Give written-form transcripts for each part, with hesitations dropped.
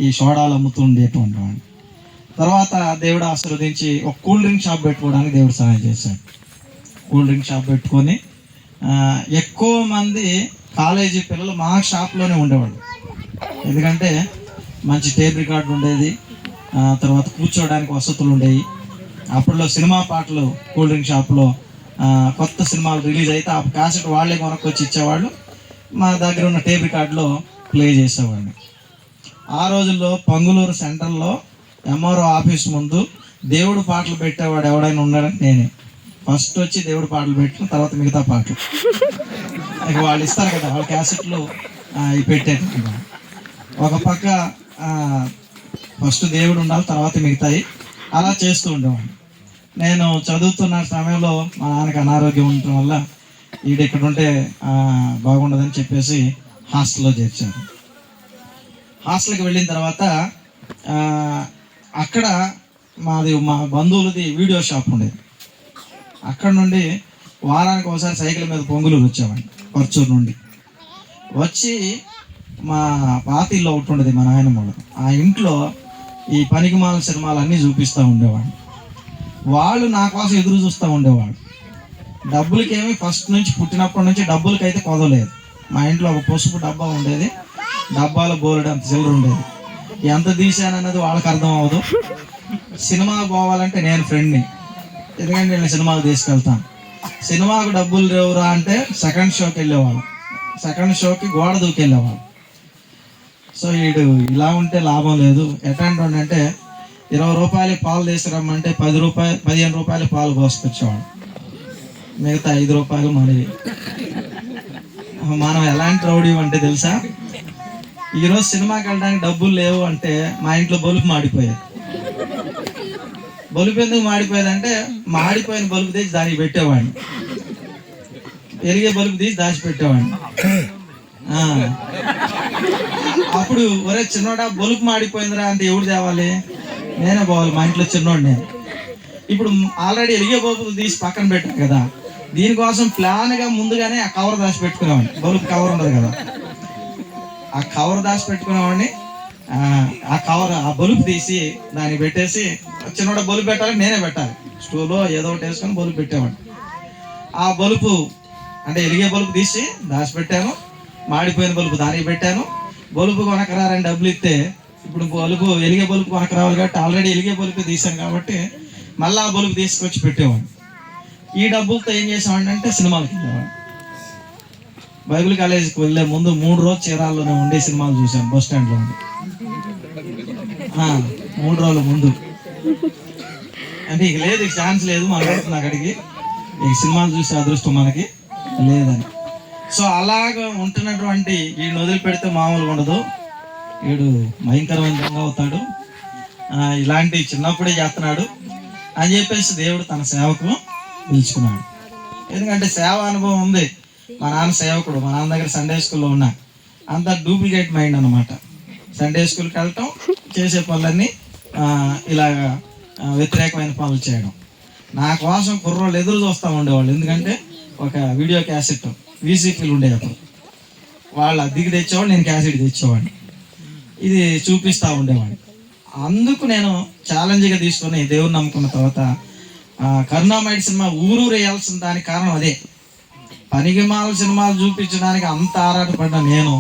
ఈ సోడాలు అమ్ముతూ ఉండేటువంటి వాడిని. తర్వాత దేవుడు ఆశీర్వదించి ఒక కూల్ డ్రింక్ షాప్ పెట్టుకోవడానికి దేవుడు సహాయం చేశాడు. కూల్ డ్రింక్ షాప్ పెట్టుకొని ఎక్కువ మంది కాలేజీ పిల్లలు మా షాప్లోనే ఉండేవాళ్ళు. ఎందుకంటే మంచి టేప్ రికార్డు ఉండేది, తర్వాత కూర్చోవడానికి వసతులు ఉండేవి. అప్పట్లో సినిమా పాటలు కూల్ డ్రింక్ షాప్లో కొత్త సినిమాలు రిలీజ్ అయితే ఆ క్యాసెట్ వాళ్ళే కొనుక్కొచ్చి ఇచ్చేవాళ్ళు, మా దగ్గర ఉన్న టేప్ రికార్డులో ప్లే చేసేవాడిని. ఆ రోజుల్లో పంగులూరు సెంటర్లో ఎంఆర్ఓ ఆఫీస్ ముందు దేవుడు పాటలు పెట్టేవాడు ఎవడైనా ఉన్నాడంటే నేనే. ఫస్ట్ వచ్చి దేవుడు పాటలు పెట్టిన తర్వాత మిగతా పాటలు ఇక వాళ్ళు ఇస్తారు కదా, వాళ్ళ క్యాసెట్లు ఇవి పెట్టేది. ఒక పక్క ఫస్ట్ దేవుడు ఉండాలి, తర్వాత మిగతాయి, అలా చేస్తూ ఉండేవాడిని. నేను చదువుతున్న సమయంలో మా నాన్నకి అనారోగ్యం ఉండటం వల్ల వీడు ఇక్కడ ఉంటే బాగుండదని చెప్పేసి హాస్టల్లో చేర్చారు. హాస్టల్కి వెళ్ళిన తర్వాత అక్కడ మా బంధువులది వీడియో షాప్ ఉండేది. అక్కడ నుండి వారానికి ఒకసారి సైకిల్ మీద పొంగులూరు వచ్చేవాడిని, పర్చూరు నుండి వచ్చి మా పాత ఇల్లు ఒకటి ఉండేది మా నాయనమ్మ. ఆ ఇంట్లో ఈ పనికిమాల సినిమాలు అన్నీ చూపిస్తూ ఉండేవాడిని. వాళ్ళు నా కోసం ఎదురు చూస్తూ ఉండేవాడు. డబ్బులకేమి ఫస్ట్ నుంచి పుట్టినప్పటి నుంచి డబ్బులకైతే కొదవలేదు. మా ఇంట్లో ఒక పసుపు డబ్బా ఉండేది, డబ్బాలో బోలెడు అంత చిల్లర ఉండేది. ఎంత తీసానన్నది వాళ్ళకి అర్థం అవ్వదు. సినిమా పోవాలంటే నేను ఫ్రెండ్ని, ఎందుకంటే నేను సినిమాకు తీసుకెళ్తాను. సినిమాకు డబ్బులు లేవురా అంటే సెకండ్ షోకి వెళ్ళేవాళ్ళం, సెకండ్ షోకి గోడ దూకి వెళ్ళేవాళ్ళం. సో వీడు ఇలా ఉంటే లాభం లేదు, ఎట్లాంటి అంటే 20 రూపాయలు పాలు తీసుకురమ్మంటే 15 రూపాయలు పాలు కోసుకొచ్చేవాడు, మిగతా 5 రూపాయలు మనవి. మనం ఎలాంటి రౌడీ అంటే తెలుసా, ఈరోజు సినిమాకి వెళ్ళడానికి డబ్బులు లేవు అంటే మా ఇంట్లో బలుపు మాడిపోయేది. బలుపు ఎందుకు మాడిపోయేది అంటే మాడిపోయిన బలుపు తీసి దానికి పెట్టేవాడిని, ఎరిగే బలుపు తీసి దాచిపెట్టేవాడిని. అప్పుడు ఒరే చిన్నోడా బలుపు మాడిపోయిందిరా అంటే ఎవరు తేవాలి, నేనే పోవాలి, మా ఇంట్లో చిన్నోడు నేను. ఇప్పుడు ఆల్రెడీ ఎలిగే బల్బులు తీసి పక్కన పెట్టాను కదా, దీనికోసం ప్లాన్గా ముందుగానే ఆ కవర్ దాచి పెట్టుకునేవాడిని. బల్బు కవర్ ఉండదు కదా, ఆ కవర్ దాచి పెట్టుకునేవాడిని. ఆ బల్బు తీసి దాన్ని పెట్టేసి చిన్నోడ బల్బు పెట్టాలి, నేనే పెట్టాలి, స్టూలో ఏదో ఒకటి వేసుకొని బల్బు పెట్టేవాడిని. ఆ బల్బు అంటే ఎలిగే బల్బు తీసి దాచిపెట్టాను, మాడిపోయిన బల్బు దానికి పెట్టాను. బల్బు కొనకరారని డబ్బులు ఇస్తే ఇప్పుడు బల్బు ఎలిగే బల్బు కొనక రావాలి కాబట్టి ఆల్రెడీ ఎలిగే బల్బు తీసాను కాబట్టి మళ్ళీ ఆ బల్బు తీసుకొచ్చి పెట్టేవాడిని. ఈ డబ్బులతో ఏం చేసేవాడిని అంటే సినిమాలకు వెళ్ళేవాడిని. బైబిల్ కాలేజీకి వెళ్ళే ముందు 3 రోజులు చీరాల్లోనే ఉండే సినిమాలు చూశాను, బస్ స్టాండ్లో ఉండి. 3 రోజుల ముందు అంటే ఇక లేదు, ఇక ఛాన్స్ లేదు మన అక్కడికి, ఈ సినిమాలు చూసే అదృష్టం మనకి లేదని. సో అలాగ ఉంటున్నటువంటి వీడిని వదిలిపెడితే మామూలుగా ఉండదు, వీడు భయంకరమైన దొంగ అవుతాడు, ఇలాంటి చిన్నప్పుడే చేస్తున్నాడు అని చెప్పేసి దేవుడు తన సేవకు పిలుచుకున్నాడు. ఎందుకంటే సేవ అనుభవం ఉంది. మా నాన్న సేవకుడు, మా నాన్న దగ్గర సండే స్కూల్లో ఉన్నా, అంతా డూప్లికేట్ మైండ్ అనమాట. సండే స్కూల్కి వెళ్ళటం, చేసే పనులన్నీ ఇలాగా వ్యతిరేకమైన పనులు చేయడం. నా కోసం కుర్రోళ్ళు ఎదురు చూస్తూ ఉండేవాళ్ళు, ఎందుకంటే ఒక వీడియో క్యాసెట్ వీసీపీలు ఉండేవి అప్పుడు, వాళ్ళు దిగి తెచ్చేవాడు, నేను క్యాసెట్ తెచ్చేవాడిని, ఇది చూపిస్తూ ఉండేవాడిని. అందుకు నేను ఛాలెంజ్గా తీసుకొని దేవుని నమ్ముకున్న తర్వాత కరుణామయుడు సినిమా ఊరు వేయాల్సిన దానికి కారణం అదే. పనికిమాల సినిమాలు చూపించడానికి అంత ఆరాటపడ్డా నేను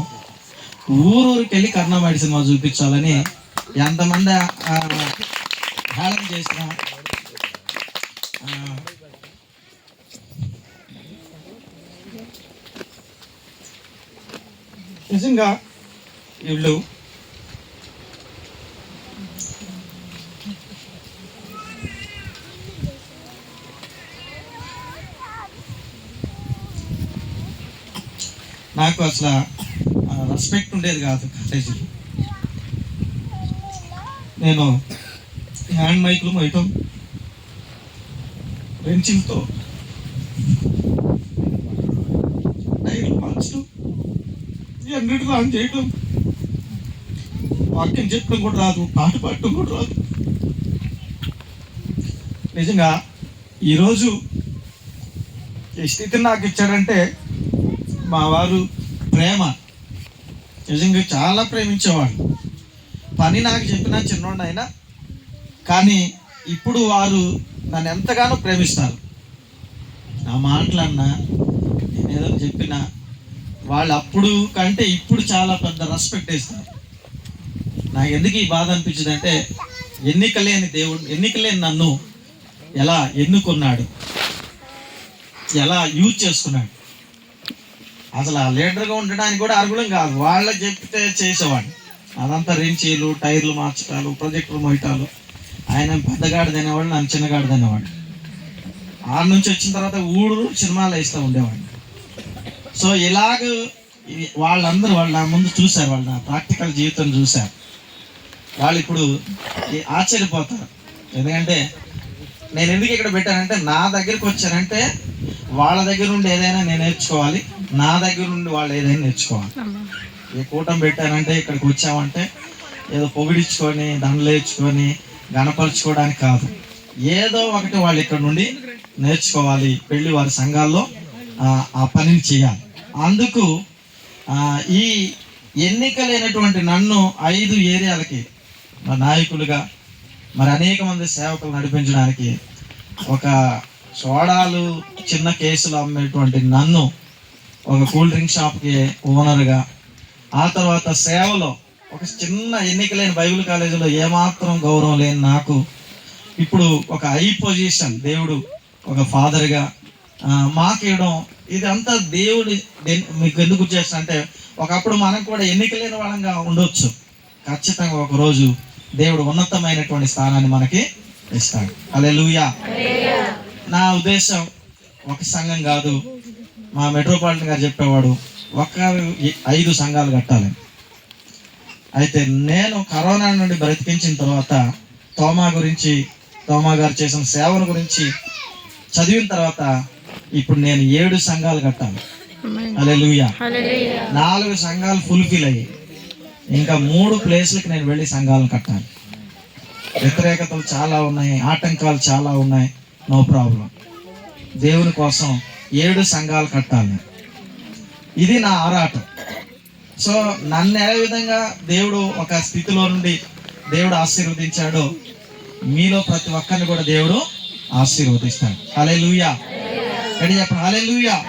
ఊరూరికి వెళ్ళి కరుణామయుడు సినిమా చూపించాలని ఎంతమంది హేళన చేసిన నిజంగా వీళ్ళు నాకు అసలు రెస్పెక్ట్ ఉండేది కాదు కాలేజీలో. నేను హ్యాండ్ మైక్లు మోయటం, పెన్సిల్తో టైర్లు మార్చడం, అన్నిటితో ఆన్ చేయటం, వాక్యం చెప్పడం కూడా రాదు, పాట పాడటం కూడా రాదు. నిజంగా ఈరోజు ఈ స్థితిని నాకు ఇచ్చాడంటే మా వారు ప్రేమ. నిజంగా చాలా ప్రేమించేవాడు. పని నాకు చెప్పినా చిన్నోడు అయినా, కానీ ఇప్పుడు వారు నన్ను ఎంతగానో ప్రేమిస్తారు. నా మాటలన్నా నేను ఏదో చెప్పినా వాళ్ళు అప్పుడు కంటే ఇప్పుడు చాలా పెద్ద రెస్పెక్ట్ ఇస్తారు. నాకు ఎందుకు ఈ బాధ అనిపించింది అంటే, ఎన్నికలేని దేవుడు, ఎన్నికలేని నన్ను ఎలా ఎన్నుకున్నాడు, ఎలా యూజ్ చేసుకున్నాడు. అసలు ఆ లీడర్గా ఉండడానికి కూడా అర్హులం కాదు, వాళ్ళకి చెప్తే చేసేవాడు. అదంతా రించీలు, టైర్లు మార్చడాలు, ప్రొజెక్టులు మోయటాలు. ఆయన పెద్దగాడు తినేవాడు, నన్ను చిన్నగాడు తినేవాడు. ఆడ నుంచి వచ్చిన తర్వాత ఊరు సినిమాలు వేస్తూ ఉండేవాడు. సో ఇలాగ వాళ్ళందరూ వాళ్ళు నా ముందు చూశారు, వాళ్ళు నా ప్రాక్టికల్ జీవితం చూశారు. వాళ్ళు ఇప్పుడు ఆశ్చర్యపోతారు. ఎందుకంటే నేను ఎందుకు ఇక్కడ పెట్టానంటే, నా దగ్గరికి వచ్చానంటే వాళ్ళ దగ్గర నుండి ఏదైనా నేను నేర్చుకోవాలి, నా దగ్గర నుండి వాళ్ళు ఏదైనా నేర్చుకోవాలి. ఈ కూటమి పెట్టానంటే, ఇక్కడికి వచ్చామంటే ఏదో పొగిడించుకొని దండలు వేయించుకొని గణపరుచుకోవడానికి కాదు, ఏదో ఒకటి వాళ్ళు ఇక్కడ నుండి నేర్చుకోవాలి, వెళ్ళి వారి సంఘాల్లో ఆ పనిని చేయాలి. అందుకు ఈ ఎన్నికలైనటువంటి నన్ను 5 ఏరియాలకి నాయకులుగా, మరి అనేక మంది సేవకులు నడిపించడానికి, ఒక సోడాలు చిన్న కేసులు అమ్మేటువంటి నన్ను ఒక కూల్ డ్రింక్ షాప్కి ఓనర్గా, ఆ తర్వాత సేవలో ఒక చిన్న ఎన్నికలేని బైబిల్ కాలేజీలో ఏమాత్రం గౌరవం లేని నాకు ఇప్పుడు ఒక హై పొజిషన్ దేవుడు ఒక ఫాదర్గా మాకు ఇవ్వడం, ఇదంతా దేవుడు మీకు ఎందుకు చేస్తా అంటే, ఒకప్పుడు మనం కూడా ఎన్నికలేని వాళ్ళంగా ఉండొచ్చు, ఖచ్చితంగా ఒకరోజు దేవుడు ఉన్నతమైనటువంటి స్థానాన్ని మనకి ఇస్తాడు. హల్లెలూయా. నా ఉద్దేశం ఒక సంఘం కాదు, మా మెట్రోపాలిటన్ గారు చెప్పేవాడు, ఒక 5 సంఘాలు కట్టాలి. అయితే నేను కరోనా నుండి బ్రతికించిన తర్వాత తోమా గారు చేసిన సేవల గురించి చదివిన తర్వాత ఇప్పుడు నేను 7 సంఘాలు కట్టాలి. హల్లెలూయా. 4 సంఘాలు ఫుల్ఫిల్ అయ్యాయి, ఇంకా 3 ప్లేస్లకు నేను వెళ్ళి సంఘాలను కట్టాలి. వ్యతిరేకతలు చాలా ఉన్నాయి, ఆటంకాలు చాలా ఉన్నాయి, నో ప్రాబ్లం. దేవుని కోసం 7 సంఘాలు కట్టాలి, ఇది నా ఆరాటం. సో నన్ను ఏ విధంగా దేవుడు ఒక స్థితిలో నుండి దేవుడు ఆశీర్వదించాడో, మీలో ప్రతి ఒక్కరిని కూడా దేవుడు ఆశీర్వదిస్తాడు. హల్లెలూయా. చెప్పండి హల్లెలూయా.